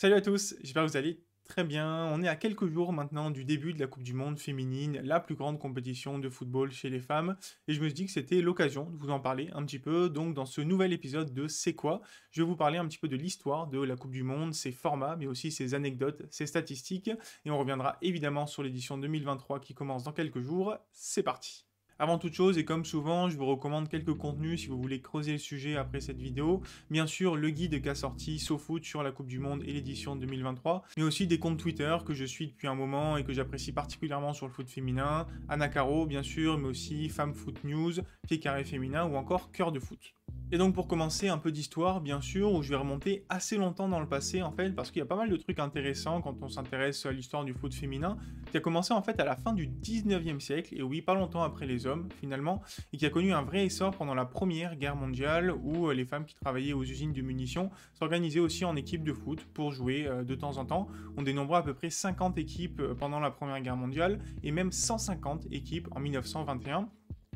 Salut à tous, j'espère que vous allez très bien. On est à quelques jours maintenant du début de la Coupe du Monde féminine, la plus grande compétition de football chez les femmes. Et je me suis dit que c'était l'occasion de vous en parler un petit peu. Donc dans ce nouvel épisode de C'est quoi, je vais vous parler un petit peu de l'histoire de la Coupe du Monde, ses formats, mais aussi ses anecdotes, ses statistiques. Et on reviendra évidemment sur l'édition 2023 qui commence dans quelques jours. C'est parti. Avant toute chose, et comme souvent, je vous recommande quelques contenus si vous voulez creuser le sujet après cette vidéo. Bien sûr, le guide qu'a sorti SoFoot sur la Coupe du Monde et l'édition 2023, mais aussi des comptes Twitter que je suis depuis un moment et que j'apprécie particulièrement sur le foot féminin. Anna Caro, bien sûr, mais aussi Femme Foot News, Pied Carré Féminin ou encore Cœur de Foot. Et donc pour commencer, un peu d'histoire, bien sûr, où je vais remonter assez longtemps dans le passé, en fait, parce qu'il y a pas mal de trucs intéressants quand on s'intéresse à l'histoire du foot féminin, qui a commencé en fait à la fin du 19e siècle, et oui, pas longtemps après les hommes, finalement, et qui a connu un vrai essor pendant la Première Guerre mondiale, où les femmes qui travaillaient aux usines de munitions s'organisaient aussi en équipes de foot pour jouer de temps en temps. On dénombrait à peu près 50 équipes pendant la Première Guerre mondiale, et même 150 équipes en 1921.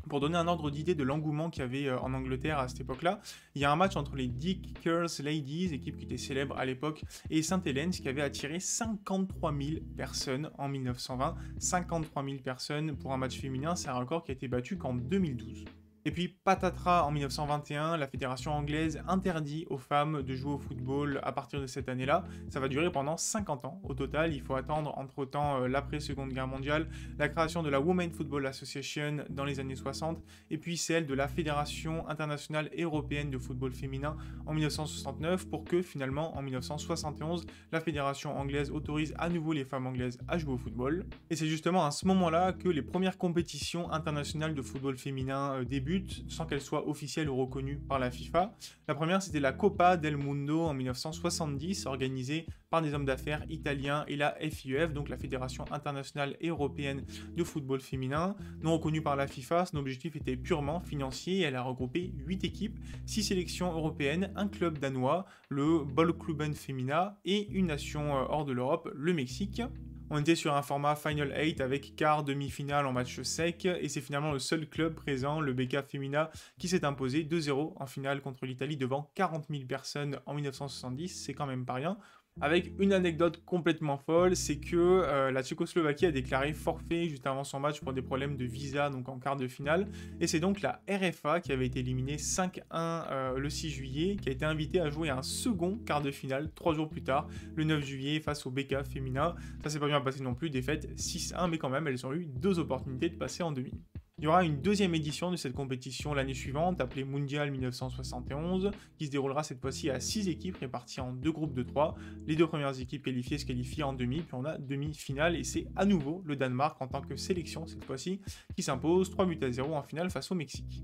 Pour donner un ordre d'idée de l'engouement qu'il y avait en Angleterre à cette époque-là, il y a un match entre les Dickers Ladies, équipe qui était célèbre à l'époque, et St Helens qui avait attiré 53 000 personnes en 1920. 53 000 personnes pour un match féminin, c'est un record qui a été battu qu'en 2012. Et puis patatras en 1921, la fédération anglaise interdit aux femmes de jouer au football à partir de cette année-là. Ça va durer pendant 50 ans au total. Il faut attendre entre-temps l'après-seconde guerre mondiale, la création de la Women's Football Association dans les années 60, et puis celle de la Fédération internationale et européenne de football féminin en 1969, pour que finalement en 1971, la fédération anglaise autorise à nouveau les femmes anglaises à jouer au football. Et c'est justement à ce moment-là que les premières compétitions internationales de football féminin débutent, sans qu'elle soit officielle ou reconnue par la FIFA. La première, c'était la Copa del Mundo en 1970, organisée par des hommes d'affaires italiens et la FIEF, donc la Fédération internationale et européenne de football féminin. Non reconnue par la FIFA, son objectif était purement financier. Elle a regroupé 8 équipes, 6 sélections européennes, un club danois, le Bollklubben Femina, et une nation hors de l'Europe, le Mexique. On était sur un format Final 8 avec quart, demi-finale en match sec, et c'est finalement le seul club présent, le BK Femina, qui s'est imposé 2-0 en finale contre l'Italie devant 40 000 personnes en 1970, c'est quand même pas rien. Avec une anecdote complètement folle, c'est que la Tchécoslovaquie a déclaré forfait juste avant son match pour des problèmes de visa, donc en quart de finale, et c'est donc la RFA qui avait été éliminée 5-1 le 6 juillet, qui a été invitée à jouer un second quart de finale 3 jours plus tard, le 9 juillet, face au BK Femina. Ça s'est pas bien passé non plus, défaite 6-1, mais quand même, elles ont eu 2 opportunités de passer en demi. Il y aura une deuxième édition de cette compétition l'année suivante, appelée Mondial 1971, qui se déroulera cette fois-ci à 6 équipes réparties en 2 groupes de 3. Les 2 premières équipes qualifiées se qualifient en demi, puis on a demi-finale, et c'est à nouveau le Danemark en tant que sélection cette fois-ci, qui s'impose 3-0 en finale face au Mexique.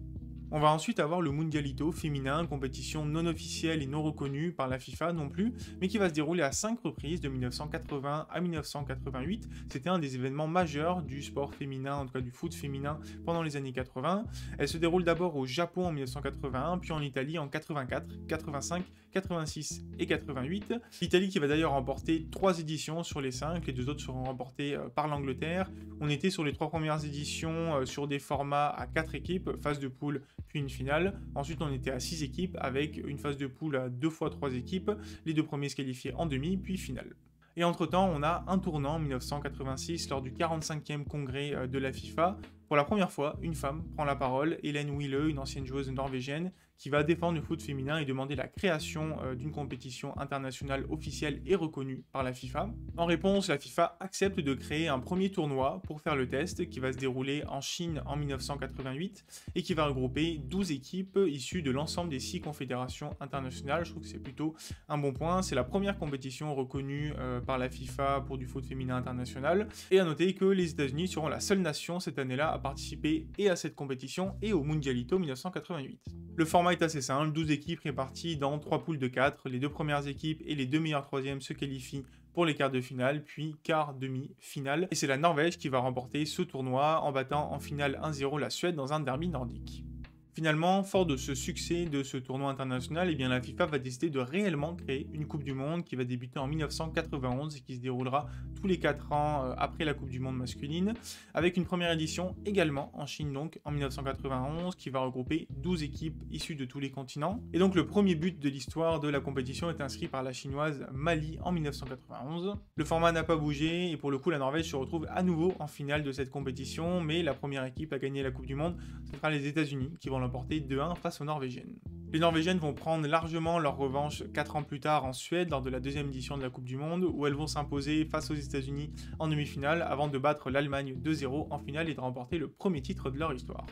On va ensuite avoir le Mundialito féminin, compétition non officielle et non reconnue par la FIFA non plus, mais qui va se dérouler à 5 reprises de 1980 à 1988. C'était un des événements majeurs du sport féminin, en tout cas du foot féminin, pendant les années 80. Elle se déroule d'abord au Japon en 1981, puis en Italie en 84, 85, 86 et 88. L'Italie qui va d'ailleurs remporter 3 éditions sur les 5, les 2 autres seront remportées par l'Angleterre. On était sur les 3 premières éditions sur des formats à 4 équipes, phase de poule, puis une finale. Ensuite, on était à 6 équipes avec une phase de poule à 2 fois 3 équipes, les 2 premiers se qualifiaient en demi, puis finale. Et entre-temps, on a un tournant en 1986 lors du 45e congrès de la FIFA. Pour la première fois, une femme prend la parole, Hélène Wille, une ancienne joueuse norvégienne, qui va défendre le foot féminin et demander la création d'une compétition internationale officielle et reconnue par la FIFA. En réponse, la FIFA accepte de créer un premier tournoi pour faire le test qui va se dérouler en Chine en 1988 et qui va regrouper 12 équipes issues de l'ensemble des 6 confédérations internationales. Je trouve que c'est plutôt un bon point. C'est la première compétition reconnue par la FIFA pour du foot féminin international. Et à noter que les États-Unis seront la seule nation cette année-là à participer et à cette compétition et au Mundialito 1988. Le format est assez simple, 12 équipes réparties dans 3 poules de 4, les 2 premières équipes et les 2 meilleures troisièmes se qualifient pour les quarts de finale, puis quart, demi, finale, et c'est la Norvège qui va remporter ce tournoi en battant en finale 1-0 la Suède dans un derby nordique. Finalement, fort de ce succès de ce tournoi international, eh bien la FIFA va décider de réellement créer une Coupe du Monde qui va débuter en 1991 et qui se déroulera tous les 4 ans après la Coupe du Monde masculine, avec une première édition également en Chine donc en 1991 qui va regrouper 12 équipes issues de tous les continents. Et donc le premier but de l'histoire de la compétition est inscrit par la chinoise Mali en 1991. Le format n'a pas bougé et pour le coup la Norvège se retrouve à nouveau en finale de cette compétition, mais la première équipe à gagner la Coupe du Monde, ce sera les États-Unis qui vont l'emporter 2-1 face aux Norvégiennes. Les Norvégiennes vont prendre largement leur revanche 4 ans plus tard en Suède lors de la deuxième édition de la Coupe du Monde où elles vont s'imposer face aux États-Unis en demi-finale avant de battre l'Allemagne 2-0 en finale et de remporter le premier titre de leur histoire.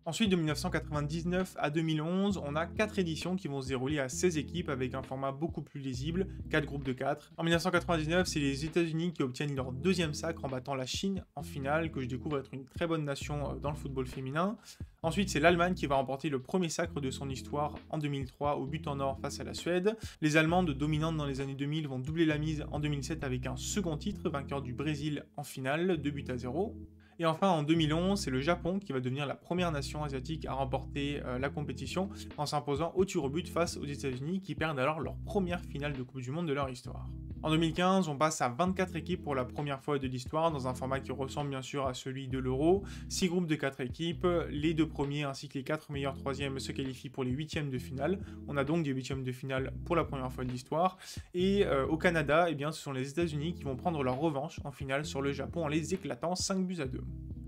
Ensuite, de 1999 à 2011, on a 4 éditions qui vont se dérouler à 16 équipes avec un format beaucoup plus lisible, 4 groupes de 4. En 1999, c'est les États-Unis qui obtiennent leur deuxième sacre en battant la Chine en finale, que je découvre être une très bonne nation dans le football féminin. Ensuite, c'est l'Allemagne qui va remporter le premier sacre de son histoire en 2003 au but en or face à la Suède. Les Allemandes, dominantes dans les années 2000, vont doubler la mise en 2007 avec un second titre, vainqueur du Brésil en finale, 2-0. Et enfin, en 2011, c'est le Japon qui va devenir la première nation asiatique à remporter la compétition en s'imposant au tir au but face aux États-Unis qui perdent alors leur première finale de Coupe du Monde de leur histoire. En 2015, on passe à 24 équipes pour la première fois de l'histoire dans un format qui ressemble bien sûr à celui de l'Euro. 6 groupes de 4 équipes, les 2 premiers ainsi que les 4 meilleurs troisièmes se qualifient pour les 8e de finale. On a donc des 8e de finale pour la première fois de l'histoire. Et au Canada, eh bien, ce sont les États-Unis qui vont prendre leur revanche en finale sur le Japon en les éclatant 5-2.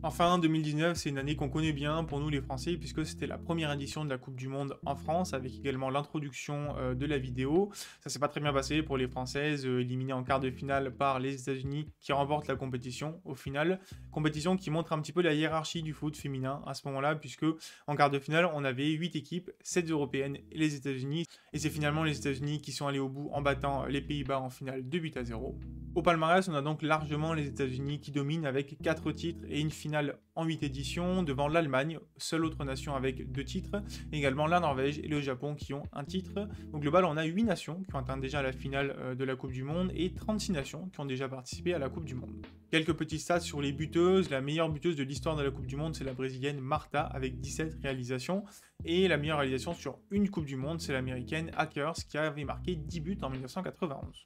Enfin, 2019, c'est une année qu'on connaît bien pour nous les Français, puisque c'était la première édition de la Coupe du Monde en France, avec également l'introduction de la vidéo. Ça s'est pas très bien passé pour les Françaises, éliminées en quart de finale par les États-Unis, qui remportent la compétition au final. Compétition qui montre un petit peu la hiérarchie du foot féminin à ce moment-là, puisque en quart de finale, on avait 8 équipes, 7 européennes et les États-Unis. Et c'est finalement les États-Unis qui sont allés au bout en battant les Pays-Bas en finale 2-0. Au palmarès, on a donc largement les États-Unis qui dominent avec 4 titres et une finale en 8 éditions devant l'Allemagne, seule autre nation avec 2 titres, et également la Norvège et le Japon qui ont un titre. Au global, on a 8 nations qui ont atteint déjà la finale de la Coupe du Monde et 36 nations qui ont déjà participé à la Coupe du Monde. Quelques petits stats sur les buteuses. La meilleure buteuse de l'histoire de la Coupe du Monde, c'est la brésilienne Marta avec 17 réalisations. Et la meilleure réalisation sur une Coupe du Monde, c'est l'américaine Hackers qui avait marqué 10 buts en 1991.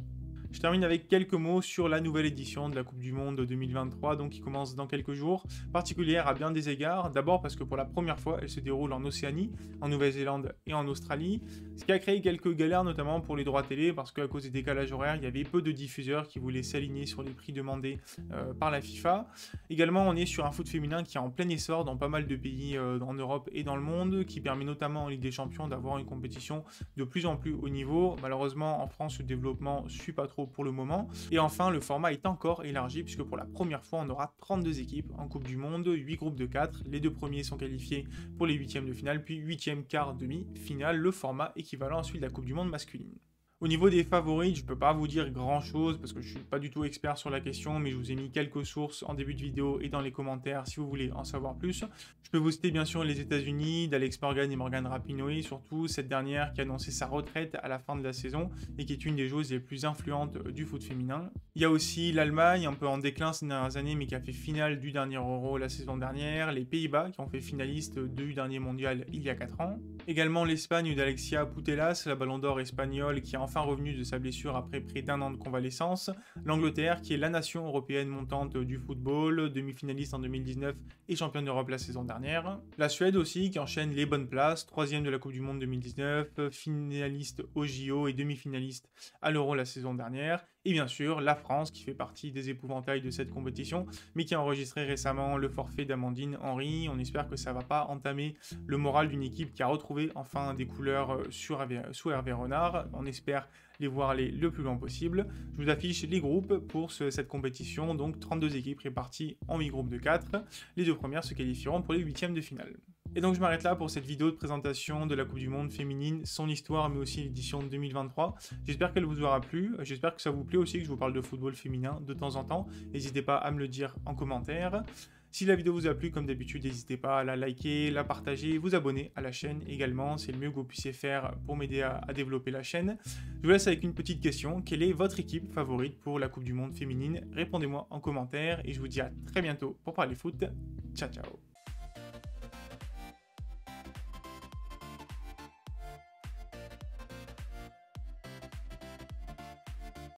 Je termine avec quelques mots sur la nouvelle édition de la Coupe du Monde 2023, donc qui commence dans quelques jours, particulière à bien des égards, d'abord parce que pour la première fois, elle se déroule en Océanie, en Nouvelle-Zélande et en Australie, ce qui a créé quelques galères notamment pour les droits télé, parce qu'à cause des décalages horaires, il y avait peu de diffuseurs qui voulaient s'aligner sur les prix demandés par la FIFA. Également, on est sur un foot féminin qui est en plein essor dans pas mal de pays en Europe et dans le monde, qui permet notamment en Ligue des Champions d'avoir une compétition de plus en plus haut niveau. Malheureusement, en France, le développement ne suit pas trop pour le moment. Et enfin, le format est encore élargi puisque pour la première fois, on aura 32 équipes en Coupe du Monde, 8 groupes de 4. Les 2 premiers sont qualifiés pour les 8e de finale, puis 8e, quart, demi-finale, le format équivalent à celui de la Coupe du Monde masculine. Au niveau des favoris, je ne peux pas vous dire grand chose parce que je ne suis pas du tout expert sur la question, mais je vous ai mis quelques sources en début de vidéo et dans les commentaires si vous voulez en savoir plus. Je peux vous citer bien sûr les États-Unis, d'Alex Morgan et Morgan Rapinoe, surtout cette dernière qui a annoncé sa retraite à la fin de la saison et qui est une des joueuses les plus influentes du foot féminin. Il y a aussi l'Allemagne, un peu en déclin ces dernières années, mais qui a fait finale du dernier Euro la saison dernière, les Pays-Bas qui ont fait finaliste du dernier mondial il y a 4 ans. Également l'Espagne d'Alexia Putellas, la ballon d'or espagnole qui est enfin revenue de sa blessure après près d'un an de convalescence. L'Angleterre qui est la nation européenne montante du football, demi-finaliste en 2019 et championne d'Europe la saison dernière. La Suède aussi qui enchaîne les bonnes places, 3e de la Coupe du Monde 2019, finaliste au JO et demi-finaliste à l'Euro la saison dernière. Et bien sûr, la France, qui fait partie des épouvantails de cette compétition, mais qui a enregistré récemment le forfait d'Amandine Henry. On espère que ça ne va pas entamer le moral d'une équipe qui a retrouvé enfin des couleurs sous Hervé Renard. On espère les voir aller le plus loin possible. Je vous affiche les groupes pour cette compétition, donc 32 équipes réparties en 8 groupes de 4. Les 2 premières se qualifieront pour les 8e de finale. Et donc je m'arrête là pour cette vidéo de présentation de la Coupe du Monde féminine, son histoire, mais aussi l'édition 2023. J'espère qu'elle vous aura plu, j'espère que ça vous plaît aussi que je vous parle de football féminin de temps en temps. N'hésitez pas à me le dire en commentaire. Si la vidéo vous a plu, comme d'habitude, n'hésitez pas à la liker, la partager, vous abonner à la chaîne également. C'est le mieux que vous puissiez faire pour m'aider à développer la chaîne. Je vous laisse avec une petite question. Quelle est votre équipe favorite pour la Coupe du Monde féminine? Répondez-moi en commentaire et je vous dis à très bientôt pour parler foot. Ciao, ciao.